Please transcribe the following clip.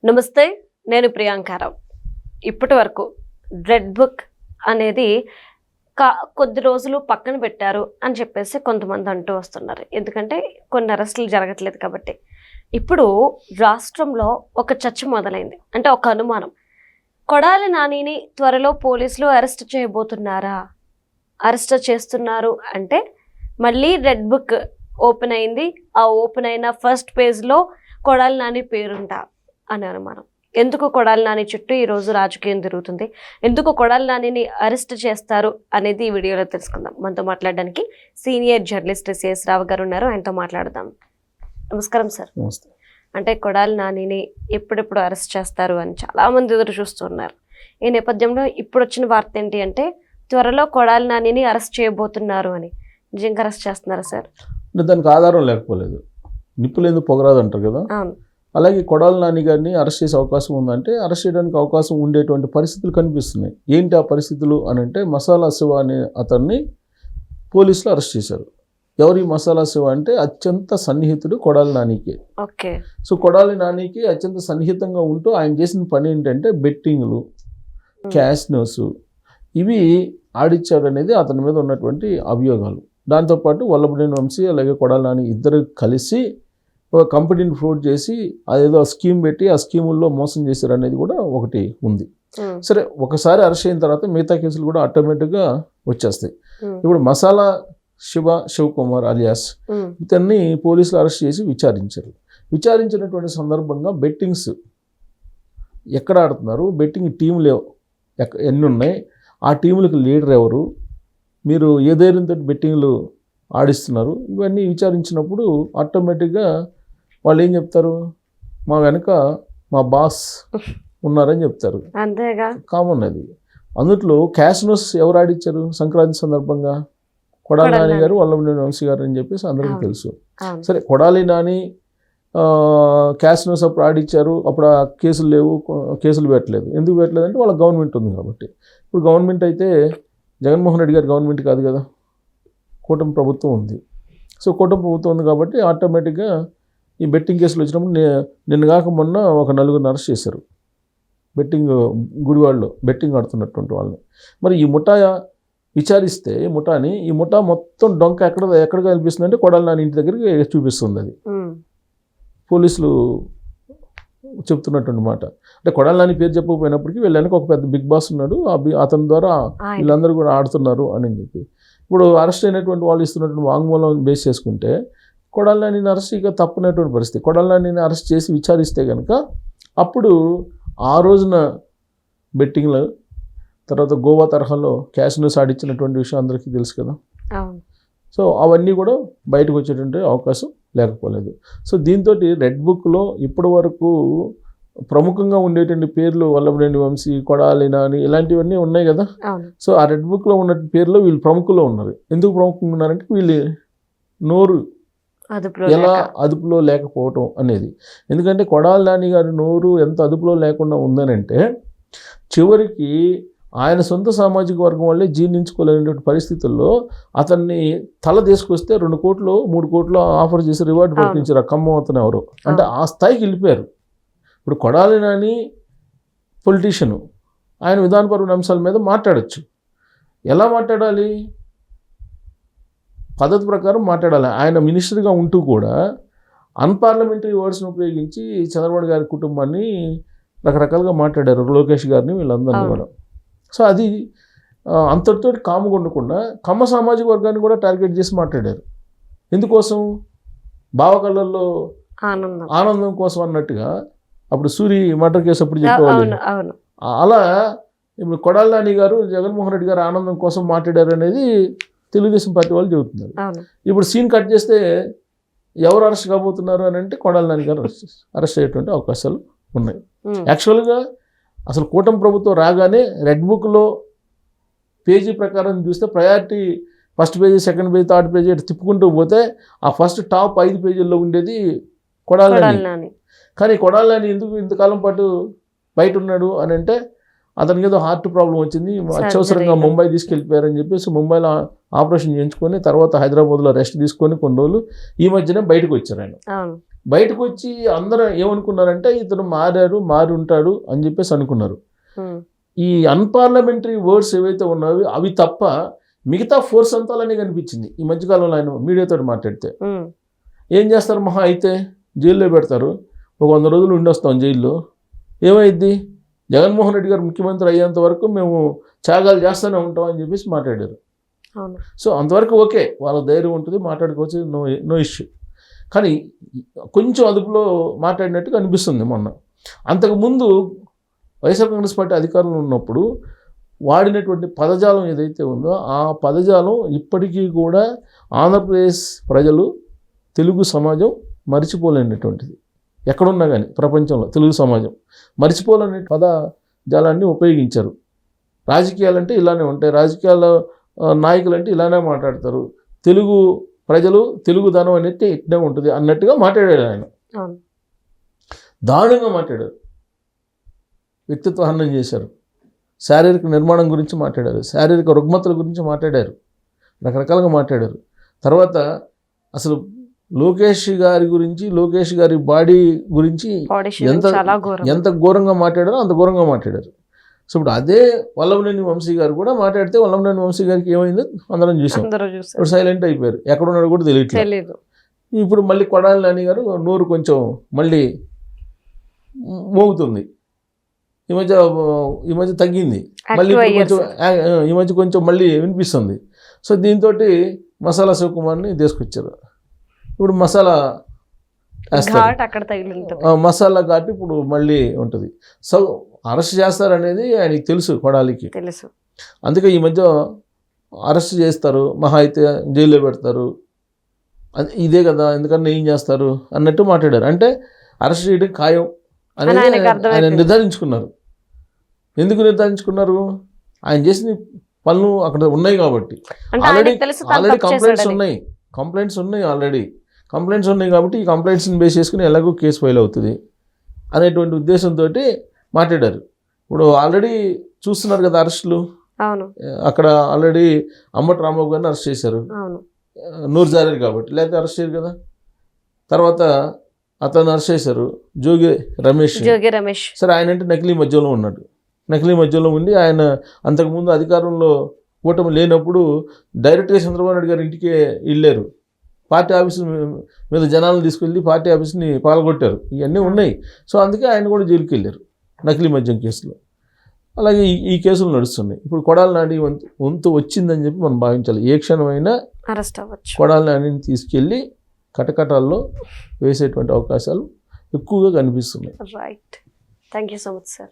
నమస్తే, నేను ప్రియాంకారావు. ఇప్పటి వరకు రెడ్ బుక్ అనేది కొద్ది రోజులు పక్కన పెట్టారు అని చెప్పేసి కొంతమంది అంటూ వస్తున్నారు. ఎందుకంటే కొన్ని అరెస్టులు జరగట్లేదు కాబట్టి. ఇప్పుడు రాష్ట్రంలో ఒక చర్చ మొదలైంది. అంటే ఒక అనుమానం, కొడాలి నానిని త్వరలో పోలీసులు అరెస్ట్ చేయబోతున్నారా? అరెస్ట్ చేస్తున్నారు అంటే మళ్ళీ రెడ్ బుక్ ఓపెన్ అయింది. ఆ ఓపెన్ అయిన ఫస్ట్ పేజ్లో కొడాలి నాని పేరుంటా అని అనుమానం. ఎందుకు కొడాలి నాని చుట్టూ ఈరోజు రాజకీయం తిరుగుతుంది, ఎందుకు కొడాలి నానిని అరెస్ట్ చేస్తారు అనేది ఈ వీడియోలో తెలుసుకుందాం. మనతో మాట్లాడడానికి సీనియర్ జర్నలిస్ట్ సిఎస్ రావు గారు ఉన్నారు, ఆయనతో మాట్లాడదాం. నమస్కారం సార్. నమస్తే. అంటే కొడాలి నానిని ఎప్పుడెప్పుడు అరెస్ట్ చేస్తారు అని చాలామంది ఎదురు చూస్తున్నారు. ఈ నేపథ్యంలో ఇప్పుడు వచ్చిన వార్త ఏంటి అంటే త్వరలో కొడాలి నానిని అరెస్ట్ చేయబోతున్నారు అని. నిజంగా అరెస్ట్ చేస్తున్నారా సార్? దానికి ఆధారం లేకపోలేదు. నిప్పులు ఎందుకు పొగరాదు అంటారు కదా, అవును. అలాగే కొడాలి నాని గారిని అరెస్ట్ చేసే అవకాశం ఉందంటే అరెస్ట్ చేయడానికి అవకాశం ఉండేటువంటి పరిస్థితులు కనిపిస్తున్నాయి. ఏంటి ఆ పరిస్థితులు అని అంటే, మసాలా శివ అనే అతన్ని పోలీసులు అరెస్ట్ చేశారు. ఎవరి మసాలా శివ అంటే అత్యంత సన్నిహితుడు కొడాలి నానికి. ఓకే. సో కొడాలి నానికి అత్యంత సన్నిహితంగా ఉంటూ ఆయన చేసిన పని ఏంటంటే బెట్టింగ్లు, క్యాసినోస్ ఇవి ఆడిచ్చాడు అనేది అతని మీద ఉన్నటువంటి అభియోగాలు. దాంతోపాటు వల్లభనేని వంశీ అలాగే కొడాలి నాని ఇద్దరు కలిసి ఒక కంపెనీని ఫ్రోడ్ చేసి అదేదో స్కీమ్ పెట్టి ఆ స్కీముల్లో మోసం చేశారు అనేది కూడా ఒకటి ఉంది. సరే, ఒకసారి అరెస్ట్ అయిన తర్వాత మిగతా కేసులు కూడా ఆటోమేటిక్గా వచ్చేస్తాయి. ఇప్పుడు మసాలా శివకుమార్ అలియాస్ ఇతన్ని పోలీసులు అరెస్ట్ చేసి విచారించినటువంటి సందర్భంగా బెట్టింగ్స్ ఎక్కడ ఆడుతున్నారు, బెట్టింగ్ టీంలు ఎన్ని ఉన్నాయి, ఆ టీములకు లీడర్ ఎవరు, మీరు ఏ ధైర్యంతో బెట్టింగ్లు ఆడిస్తున్నారు, ఇవన్నీ విచారించినప్పుడు ఆటోమేటిక్గా వాళ్ళు ఏం చెప్తారు, మా వెనక మా బాస్ ఉన్నారని చెప్తారు. అంతేగా, కామన్ అది. అందుట్లో క్యాసినోస్ ఎవరు ఆడిచ్చారు సంక్రాంతి సందర్భంగా? కొడాలి నాని గారు, వల్లభనేని వంశీ గారు అని చెప్పేసి అందరికీ తెలుసు. సరే, కొడాలి నాని క్యాసినోస్ అప్పుడు ఆడిచ్చారు, అప్పుడు ఆ కేసులు లేవు, కేసులు పెట్టలేదు. ఎందుకు పెట్టలేదు అంటే వాళ్ళ గవర్నమెంట్ ఉంది కాబట్టి. ఇప్పుడు గవర్నమెంట్ అయితే జగన్మోహన్ రెడ్డి గారి గవర్నమెంట్ కాదు కదా, కూటమి ప్రభుత్వం ఉంది. సో కూటమి ప్రభుత్వం ఉంది కాబట్టి ఆటోమేటిక్గా ఈ బెట్టింగ్ కేసులు వచ్చినప్పుడు నిన్న కాక మొన్న ఒక 4 అరెస్ట్ చేశారు. బెట్టింగ్ గుడివాడలో బెట్టింగ్ ఆడుతున్నటువంటి వాళ్ళని. మరి ఈ ముఠా విచారిస్తే ఈ ముఠా మొత్తం డొంక ఎక్కడ కనిపిస్తుందంటే కొడాలి నాని ఇంటి దగ్గరికి చూపిస్తుంది. అది పోలీసులు చెప్తున్నటువంటి మాట. అంటే కొడాలి నాని పేరు చెప్పకపోయినప్పటికీ వీళ్ళనికి ఒక పెద్ద బిగ్ బాస్ ఉన్నాడు, అతని ద్వారా వీళ్ళందరూ కూడా ఆడుతున్నారు అని చెప్పి. ఇప్పుడు అరెస్ట్ అయినటువంటి వాళ్ళు ఇస్తున్నటువంటి వాంగ్మూలం బేస్ చేసుకుంటే కొడాలి నానిని అరెస్ట్ ఇక తప్పునటువంటి పరిస్థితి. కొడాలి నానిని అరెస్ట్ చేసి విచారిస్తే కనుక అప్పుడు ఆ రోజున బెట్టింగ్లు, తర్వాత గోవా తరహాలో క్యాసినోస్ ఆడిచ్చినటువంటి విషయం అందరికీ తెలుసు కదా. సో అవన్నీ కూడా బయటకు వచ్చేటువంటి అవకాశం లేకపోలేదు. సో దీంతో రెడ్ బుక్లో ఇప్పటి వరకు ప్రముఖంగా ఉండేటువంటి పేర్లు వల్లభనేని వంశీ, కొడాలి నాని ఇలాంటివన్నీ ఉన్నాయి కదా. సో ఆ రెడ్ బుక్లో ఉన్న పేర్లు వీళ్ళు ప్రముఖుల్లో ఉన్నారు. ఎందుకు ప్రముఖంగా ఉన్నారంటే వీళ్ళు నోరు ఎలా అదుపులో లేకపోవటం అనేది. ఎందుకంటే కొడాలి నాని గారి నోరు ఎంత అదుపులో లేకుండా ఉందనంటే చివరికి ఆయన సొంత సామాజిక వర్గం వల్లే జీర్ణించుకోలేనటువంటి పరిస్థితుల్లో అతన్ని తల తీసుకొస్తే 2 కోట్లు 3 కోట్లు ఆఫర్ చేసి రివార్డు ప్రకటించారు. ఆ ఖమ్మం అతను ఎవరు అంటే ఆ స్థాయికి వెళ్ళిపోయారు. ఇప్పుడు కొడాలి నాని పొలిటీషియను, ఆయన విధానపరమైన అంశాల మీద మాట్లాడచ్చు. ఎలా మాట్లాడాలి? పద్ధతి ప్రకారం మాట్లాడాలి. ఆయన మినిస్టర్గా ఉంటూ కూడా అన్పార్లమెంటరీ వర్డ్స్ని ఉపయోగించి చంద్రబాబు గారి కుటుంబాన్ని రకరకాలుగా మాట్లాడారు, లోకేష్ గారిని, వీళ్ళందరినీ కూడా. సో అది అంతటితో కాముగా ఉండకుండా కమ్మ సామాజిక వర్గాన్ని కూడా టార్గెట్ చేసి మాట్లాడారు. ఎందుకోసం? బావకళ్ళల్లో ఆనందం కోసం అన్నట్టుగా. అప్పుడు సూరి మర్డర్ కేసు అప్పుడు చెప్పేవాళ్ళు. అలా ఇప్పుడు కొడాలి నాని గారు జగన్మోహన్ రెడ్డి గారు ఆనందం కోసం మాట్లాడారు అనేది తెలుగుదేశం పార్టీ వాళ్ళు చెబుతున్నారు. ఇప్పుడు సీన్ కట్ చేస్తే ఎవరు అరెస్ట్ కాబోతున్నారు అని అంటే కొడాలి నాని గారు అరెస్ట్ అయ్యేటువంటి అవకాశాలు ఉన్నాయి. యాక్చువల్గా అసలు కూటమి ప్రభుత్వం రాగానే రెడ్ బుక్లో పేజీ ప్రకారం చూస్తే priority first page, second page, third page తిప్పుకుంటూ పోతే ఆ ఫస్ట్ టాప్ 5 పేజీల్లో ఉండేది కొడాలి నాని. కానీ కొడాలి నాని ఎందుకు ఇంతకాలం పాటు బయట ఉన్నాడు అని అంటే అతనికి ఏదో హార్ట్ ప్రాబ్లం వచ్చింది, అత్యవసరంగా ముంబై తీసుకెళ్ళిపోయారని చెప్పేసి ముంబైలో ఆపరేషన్ చేయించుకొని తర్వాత హైదరాబాద్లో రెస్ట్ తీసుకొని కొన్ని రోజులు ఈ మధ్యనే బయటకు వచ్చారు ఆయన. బయటకు వచ్చి అందరూ ఏమనుకున్నారంటే ఇతను మారి ఉంటాడు అని చెప్పేసి అనుకున్నారు. ఈ అన్పార్లమెంటరీ వర్డ్స్ ఏవైతే ఉన్నాయో అవి తప్ప మిగతా ఫోర్స్ అంతా అలానే కనిపించింది. ఈ మధ్యకాలంలో ఆయన మీడియాతో మాట్లాడితే ఏం చేస్తారు, మహా అయితే జైల్లో పెడతారు, ఒక 100 రోజులు ఉండొస్తాం జైల్లో, ఏమైద్ది, జగన్మోహన్ రెడ్డి గారు ముఖ్యమంత్రి అయ్యేంత వరకు మేము త్యాగాలు చేస్తూనే ఉంటాం అని చెప్పేసి మాట్లాడారు. సో అంతవరకు ఓకే, వాళ్ళ ధైర్యం ఉంటుంది, మాట్లాడుకోవచ్చు, నో ఇష్యూ. కానీ కొంచెం అదుపులో మాట్లాడినట్టుగా అనిపిస్తుంది. మొన్న అంతకుముందు వైఎస్ఆర్ కాంగ్రెస్ పార్టీ అధికారంలో ఉన్నప్పుడు వాడినటువంటి పదజాలం ఏదైతే ఉందో ఆ పదజాలం ఇప్పటికీ కూడా ఆంధ్రప్రదేశ్ ప్రజలు, తెలుగు సమాజం మర్చిపోలేనటువంటిది. ఎక్కడున్నా కానీ ప్రపంచంలో తెలుగు సమాజం మర్చిపోలేని పదజాలాన్ని ఉపయోగించారు. రాజకీయాలంటే ఇలానే ఉంటాయి, రాజకీయాల నాయకులు అంటే ఇలానే మాట్లాడతారు, తెలుగు ప్రజలు తెలుగుదనం అనేది ఇట్నే ఉంటుంది అన్నట్టుగా మాట్లాడాడు ఆయన. దారుణంగా మాట్లాడారు, వ్యక్తిత్వ హననం చేశారు, శారీరక నిర్మాణం గురించి మాట్లాడారు, శారీరక రుగ్మతల గురించి మాట్లాడారు, రకరకాలుగా మాట్లాడారు. తర్వాత అసలు లోకేష్ గారి బాడీ గురించి ఎంత ఘోరంగా మాట్లాడారో అంత ఘోరంగా మాట్లాడారు. సో ఇప్పుడు అదే వల్లభనేని వంశీ గారు కూడా మాట్లాడితే వల్లభనేని వంశీ గారికి ఏమైందో అందరం చూసాం. ఇప్పుడు సైలెంట్ అయిపోయారు, ఎక్కడున్నాడు కూడా తెలియట్లేదు. ఇప్పుడు మళ్ళీ కొడాలి నాని గారు నోరు కొంచెం మళ్ళీ మోగుతుంది, ఈ మధ్య తగ్గింది, మళ్ళీ ఈ మధ్య కొంచెం మళ్ళీ వినిపిస్తుంది. సో దీంతో మసాలా శివకుమార్ని తీసుకొచ్చారు. ఇప్పుడు మసాలా మసాలా ఘాటు ఇప్పుడు మళ్ళీ ఉంటుంది. సో అరెస్ట్ చేస్తారనేది ఆయనకి తెలుసు, కొడాలికి తెలుసు. అందుకే ఈ మధ్య అరెస్ట్ చేస్తారు, మహా అయితే జైల్లో పెడతారు, ఇదే కదా, ఎందుకన్నా ఏం చేస్తారు అన్నట్టు మాట్లాడారు. అంటే అరెస్ట్ చేయడం ఖాయం అనేది ఆయన నిర్ధారించుకున్నారు. ఎందుకు నిర్ధారించుకున్నారు, ఆయన చేసిన పనులు అక్కడ ఉన్నాయి కాబట్టి. ఆల్రెడీ కంప్లైంట్స్ ఉన్నాయి కాబట్టి ఈ కంప్లైంట్స్ని బేస్ చేసుకుని ఎలాగో కేసు ఫైల్ అవుతుంది అనేటువంటి ఉద్దేశంతో మాట్లాడారు. ఇప్పుడు ఆల్రెడీ చూస్తున్నారు కదా అరెస్టులు, అక్కడ ఆల్రెడీ అంబటి రాంబాబు గారిని అరెస్ట్ చేశారు, నూరు జారీ కాబట్టి, లేకపోతే అరెస్ట్ చేయరు కదా. తర్వాత అతను అరెస్ట్ చేశారు జోగి రమేష్. సరే, ఆయన అంటే నకిలీ మధ్యలో ఉన్నాడు, నకిలీ మధ్యలో ఉండి ఆయన అంతకుముందు అధికారంలో కూటమి లేనప్పుడు డైరెక్ట్గా చంద్రబాబు నాయుడు గారి ఇంటికే వెళ్ళారు, పార్టీ ఆఫీసు మీద జనాలను తీసుకెళ్ళి పార్టీ ఆఫీస్ని పాల్గొట్టారు, ఇవన్నీ ఉన్నాయి. సో అందుకే ఆయన కూడా జైలుకి వెళ్ళారు నకిలీ మద్యం కేసులో. అలాగే ఈ కేసులు నడుస్తున్నాయి. ఇప్పుడు కొడాలి నాని వంతు వచ్చిందని చెప్పి మనం భావించాలి. ఏ క్షణమైనా అరెస్ట్ అవ్వచ్చు. కొడాలి నానిని తీసుకెళ్ళి కటకటాల్లో వేసేటువంటి అవకాశాలు ఎక్కువగా కనిపిస్తున్నాయి. Right, thank you so much sir.